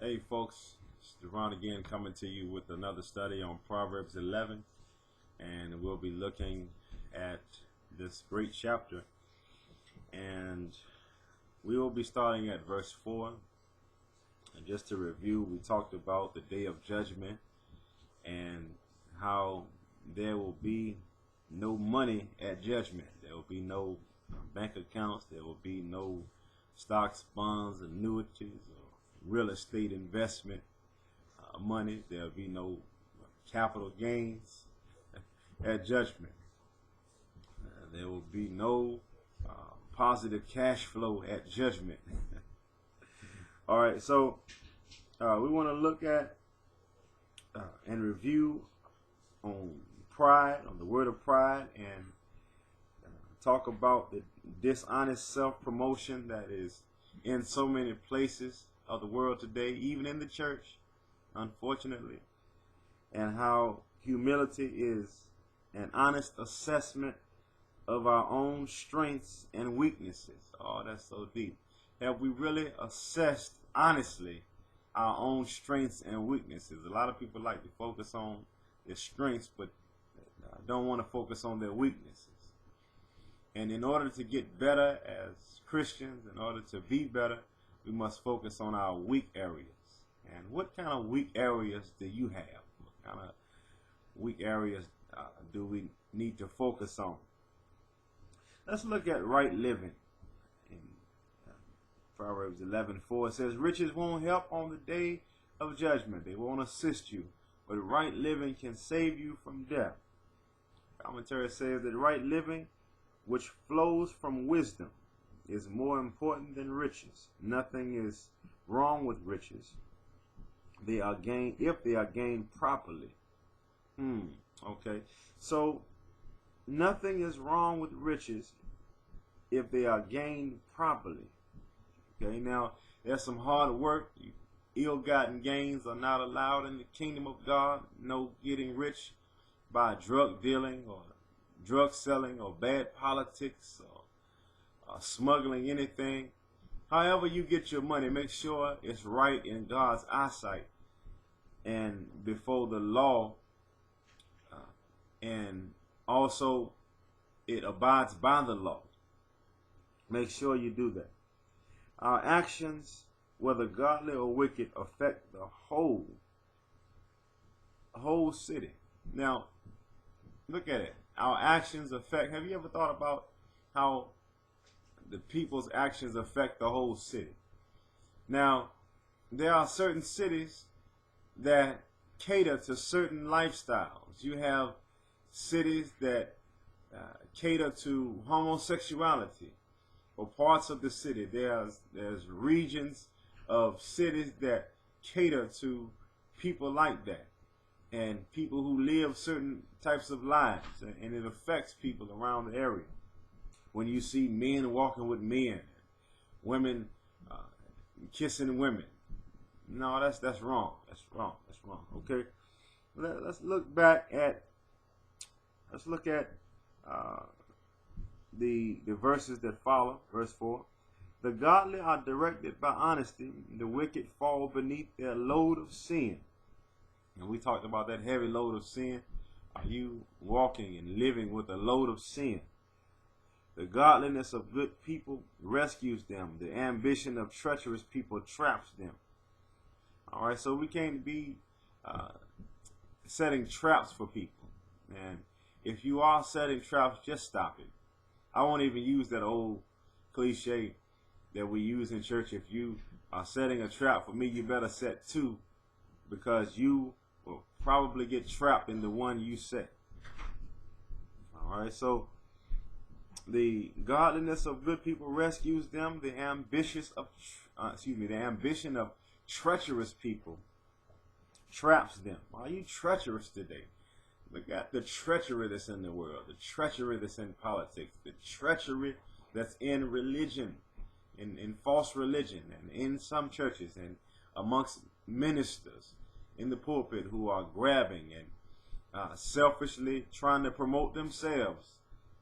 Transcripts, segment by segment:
Hey folks, it's Deron again coming to you with another study on Proverbs 11, and we'll be looking at this great chapter, and we will be starting at verse 4. And just to review, we talked about the day of judgment and how there will be no money at judgment. There will be no bank accounts. There will be no stocks, bonds, annuities, or real estate investment money. There will be no capital gains at judgment. There will be no positive cash flow at judgment. All right, so we want to look at and review on pride, on the word of pride, and talk about the dishonest self-promotion that is in so many places of the world today, even in the church, unfortunately, and how humility is an honest assessment of our own strengths and weaknesses. Oh, that's so deep. Have we really assessed honestly our own strengths and weaknesses? A lot of people like to focus on their strengths, but don't want to focus on their weaknesses. And in order to get better as Christians, in order to be better, we must focus on our weak areas. And what kind of weak areas do you have? What kind of weak areas do we need to focus on? Let's look at right living. In Proverbs 11:4, it says, riches won't help on the day of judgment. They won't assist you, but right living can save you from death. Commentary says that right living, which flows from wisdom, is more important than riches. Nothing is wrong with riches. They are gained if they are gained properly. Okay. So nothing is wrong with riches if they are gained properly. Okay. Now there's some hard work. Ill-gotten gains are not allowed in the kingdom of God. No getting rich by drug dealing or drug selling or bad politics or smuggling anything. However you get your money, make sure it's right in God's eyesight and before the law, and also it abides by the law. Make sure you do that. Our actions, whether godly or wicked, affect the whole city. Now, look at it. Our actions affect. Have you ever thought about how the people's actions affect the whole city? Now, there are certain cities that cater to certain lifestyles. You have cities that cater to homosexuality, or parts of the city. There's regions of cities that cater to people like that, and people who live certain types of lives, and it affects people around the area. When you see men walking with men, women kissing women, no, that's wrong. That's wrong. That's wrong. Okay, let's look at the verses that follow. Verse 4: the godly are directed by honesty; the wicked fall beneath their load of sin. And we talked about that heavy load of sin. Are you walking and living with a load of sin? The godliness of good people rescues them. The ambition of treacherous people traps them. All right, so we can't be setting traps for people. And if you are setting traps, just stop it. I won't even use that old cliche that we use in church. If you are setting a trap for me, you better set two, because you will probably get trapped in the one you set. All right, so the godliness of good people rescues them. The ambition of treacherous people traps them. Are you treacherous today? Look at the treachery that's in the world, the treachery that's in politics, the treachery that's in religion, in false religion, and in some churches, and amongst ministers in the pulpit who are grabbing and selfishly trying to promote themselves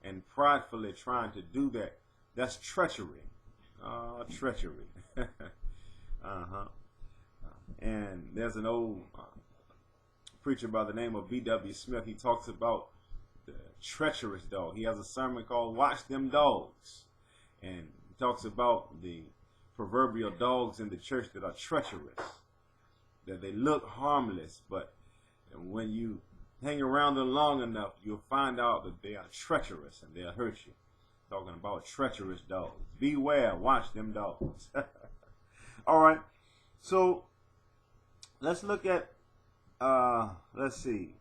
and pridefully trying to do that. That's treachery. Treachery. And there's an old preacher by the name of B.W. Smith. He talks about the treacherous dog. He has a sermon called Watch Them Dogs. And he talks about the proverbial dogs in the church that are treacherous, that they look harmless, but when you hang around them long enough, you'll find out that they are treacherous and they'll hurt you. Talking about treacherous dogs. Beware, watch them dogs. All right. So let's look at, let's see,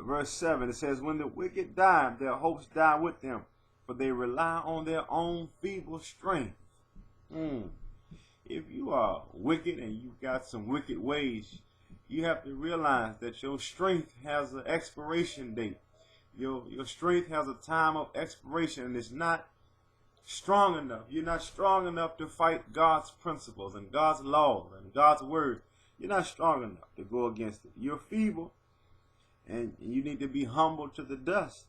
verse 7. It says, when the wicked die, their hopes die with them, for they rely on their own feeble strength. If you are wicked and you've got some wicked ways, you have to realize that your strength has an expiration date. Your strength has a time of expiration, and it's not strong enough. You're not strong enough to fight God's principles and God's laws and God's word. You're not strong enough to go against it. You're feeble, and you need to be humbled to the dust.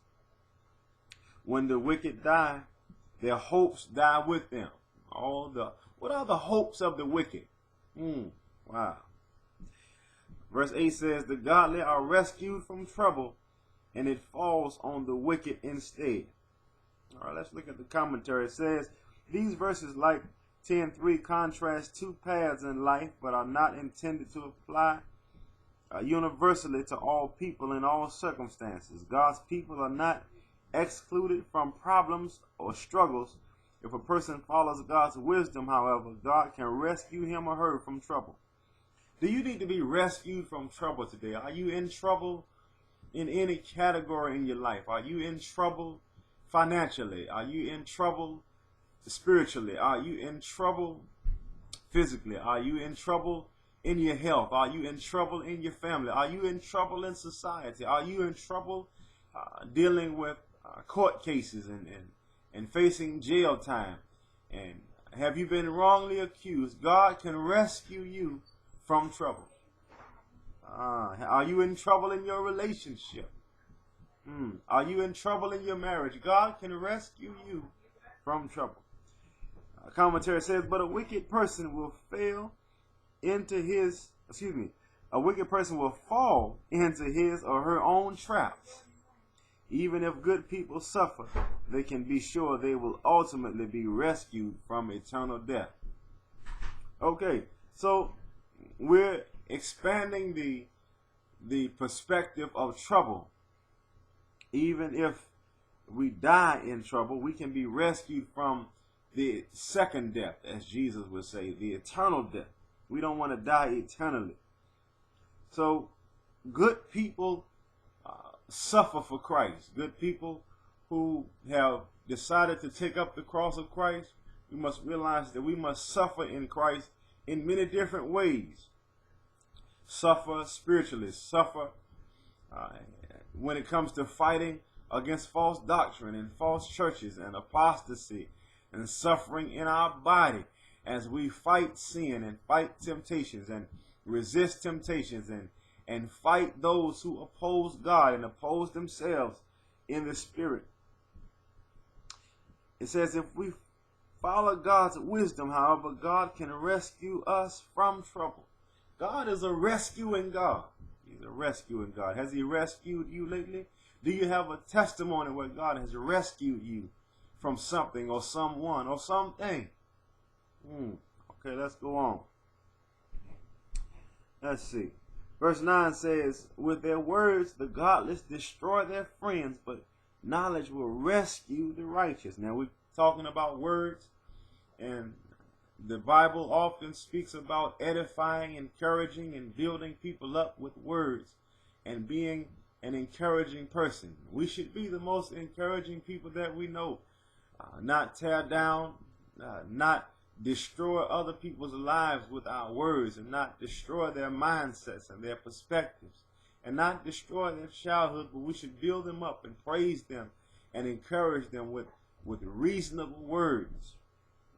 When the wicked die, their hopes die with them. What are the hopes of the wicked? Wow. Verse 8 says, the godly are rescued from trouble, and it falls on the wicked instead. All right, let's look at the commentary. It says, these verses, like 10:3, contrast two paths in life, but are not intended to apply universally to all people in all circumstances. God's people are not excluded from problems or struggles. If a person follows God's wisdom, however, God can rescue him or her from trouble. Do you need to be rescued from trouble today? Are you in trouble in any category in your life? Are you in trouble financially? Are you in trouble spiritually? Are you in trouble physically? Are you in trouble in your health? Are you in trouble in your family? Are you in trouble in society? Are you in trouble dealing with court cases and facing jail time? And have you been wrongly accused? God can rescue you from trouble. Are you in trouble in your relationship? Are you in trouble in your marriage? God can rescue you from trouble. A commentary says, but a wicked person will fall into his or her own traps. Even if good people suffer, they can be sure they will ultimately be rescued from eternal death. Okay, so we're expanding the perspective of trouble. Even if we die in trouble, we can be rescued from the second death, as Jesus would say, the eternal death. We don't want to die eternally. So good people suffer for Christ. Good people who have decided to take up the cross of Christ, we must realize that we must suffer in Christ in many different ways. Suffer spiritually, suffer when it comes to fighting against false doctrine and false churches and apostasy, and suffering in our body as we fight sin and fight temptations and resist temptations and fight those who oppose God and oppose themselves in the spirit. It says if we follow God's wisdom, however, God can rescue us from trouble. God is a rescuing God. He's a rescuing God. Has he rescued you lately? Do you have a testimony where God has rescued you from something or someone or something? Okay, let's go on. Let's see. Verse 9 says, with their words the godless destroy their friends, but knowledge will rescue the righteous. Now we're talking about words, and the Bible often speaks about edifying, encouraging, and building people up with words and being an encouraging person. We should be the most encouraging people that we know. Not tear down, not destroy other people's lives with our words, and not destroy their mindsets and their perspectives, and not destroy their childhood, but we should build them up and praise them and encourage them with reasonable words.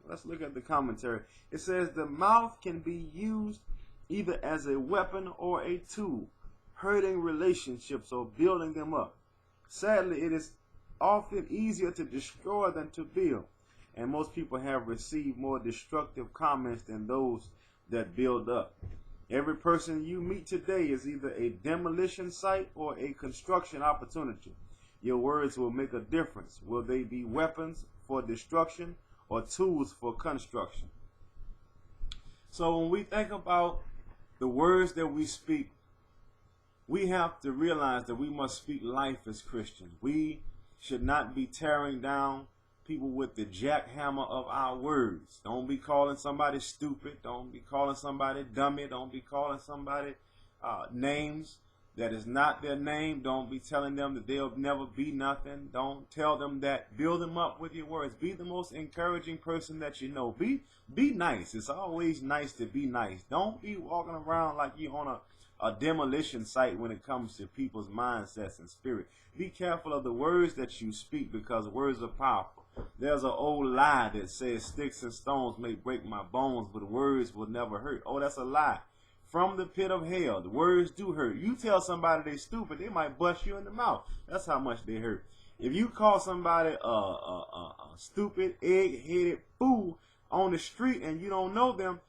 Let's look at the commentary. It says the mouth can be used either as a weapon or a tool, hurting relationships or building them up. Sadly, it is often easier to destroy than to build, and most people have received more destructive comments than those that build up. Every person you meet today is either a demolition site or a construction opportunity. Your words will make a difference. Will they be weapons for destruction or tools for construction? So when we think about the words that we speak, we have to realize that we must speak life as Christians. We should not be tearing down people with the jackhammer of our words. Don't be calling somebody stupid. Don't be calling somebody dummy. Don't be calling somebody names that is not their name. Don't be telling them that they'll never be nothing. Don't tell them that. Build them up with your words. Be the most encouraging person that you know. Be nice. It's always nice to be nice. Don't be walking around like you're on a demolition site when it comes to people's mindsets and spirit. Be careful of the words that you speak, because words are powerful. There's an old lie that says sticks and stones may break my bones, but words will never hurt. Oh, that's a lie. From the pit of hell, the words do hurt. You tell somebody they're stupid, they might bust you in the mouth. That's how much they hurt. If you call somebody a stupid, egg-headed fool on the street and you don't know them,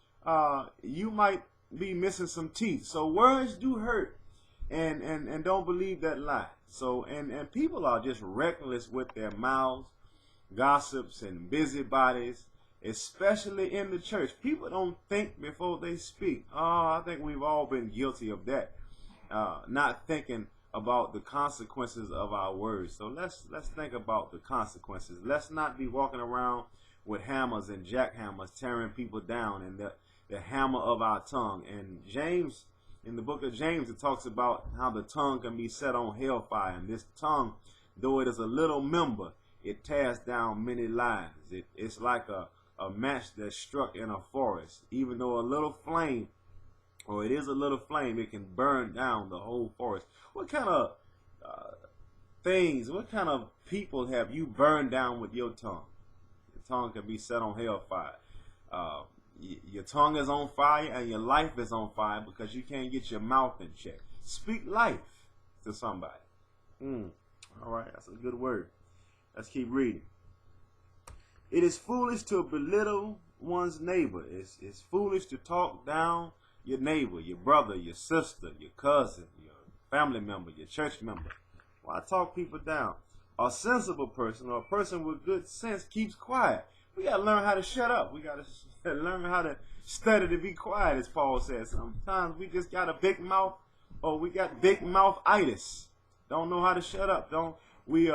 you might be missing some teeth. So words do hurt, and don't believe that lie. So and people are just reckless with their mouths, gossips and busybodies, especially in the church. People don't think before they speak. I think we've all been guilty of that, not thinking about the consequences of our words. So let's think about the consequences. Let's not be walking around with hammers and jackhammers tearing people down, and the hammer of our tongue. And James, in the book of James, it talks about how the tongue can be set on hellfire. And this tongue, though it is a little member, it tears down many lives. It's like a match that's struck in a forest. Even though a little flame, or it is a little flame, it can burn down the whole forest. What kind of what kind of people have you burned down with your tongue? Your tongue can be set on hellfire. Your tongue is on fire and your life is on fire because you can't get your mouth in check. Speak life to somebody. All right, that's a good word. Let's keep reading. It is foolish to belittle one's neighbor. It's foolish to talk down your neighbor, your brother, your sister, your cousin, your family member, your church member. Why talk people down? A sensible person, or a person with good sense, keeps quiet. We got to learn how to shut up. We got to learn how to study to be quiet, as Paul says. Sometimes we just got a big mouth, or we got big mouth-itis. Don't know how to shut up. We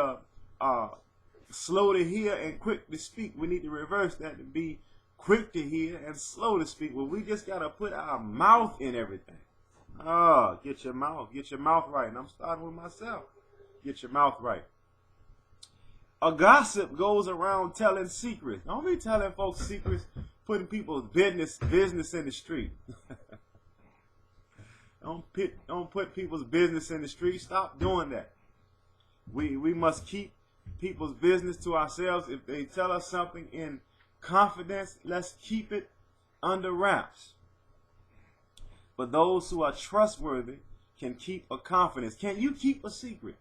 slow to hear and quick to speak. We need to reverse that to be quick to hear and slow to speak. Well, we just got to put our mouth in everything. Get your mouth right. And I'm starting with myself. Get your mouth right. A gossip goes around telling secrets. Don't be telling folks secrets, putting people's business in the street. Don't put people's business in the street. Stop doing that. We must keep people's business to ourselves. If they tell us something in confidence, let's keep it under wraps. But those who are trustworthy can keep a confidence. Can you keep a secret?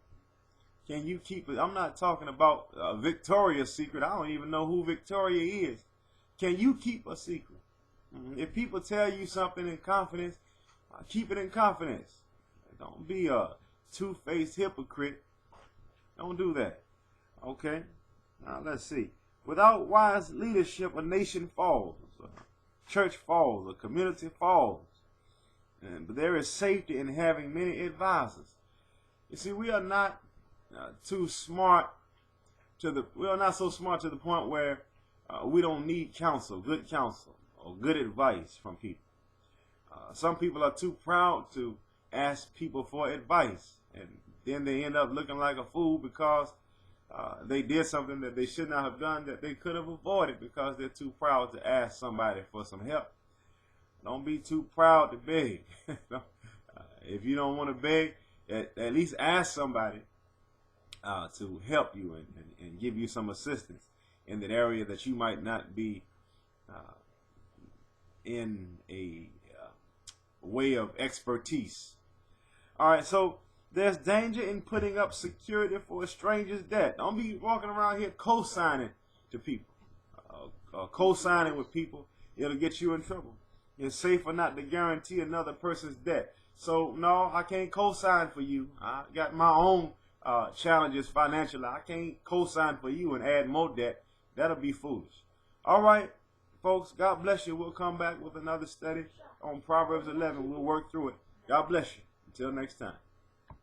Can you keep it? I'm not talking about Victoria's secret. I don't even know who Victoria is. Can you keep a secret? If people tell you something in confidence, keep it in confidence. Don't be a two-faced hypocrite. Don't do that. Okay? Now let's see. Without wise leadership, a nation falls. A church falls. A community falls. But there is safety in having many advisors. You see, we are not too smart we are not so smart to the point where we don't need good counsel, or good advice from people. Some people are too proud to ask people for advice, and then they end up looking like a fool because they did something that they should not have done, that they could have avoided, because they're too proud to ask somebody for some help. Don't be too proud to beg. If you don't want to beg, at least ask somebody to help you and give you some assistance in that area that you might not be in a way of expertise. All right, so there's danger in putting up security for a stranger's debt. Don't be walking around here co-signing to people. Co-signing with people, it'll get you in trouble. It's safer not to guarantee another person's debt. So no, I can't co-sign for you. I got my own challenges financially. I can't co-sign for you and add more debt. That'll be foolish. All right, folks, God bless you. We'll come back with another study on Proverbs 11. We'll work through it. God bless you. Until next time.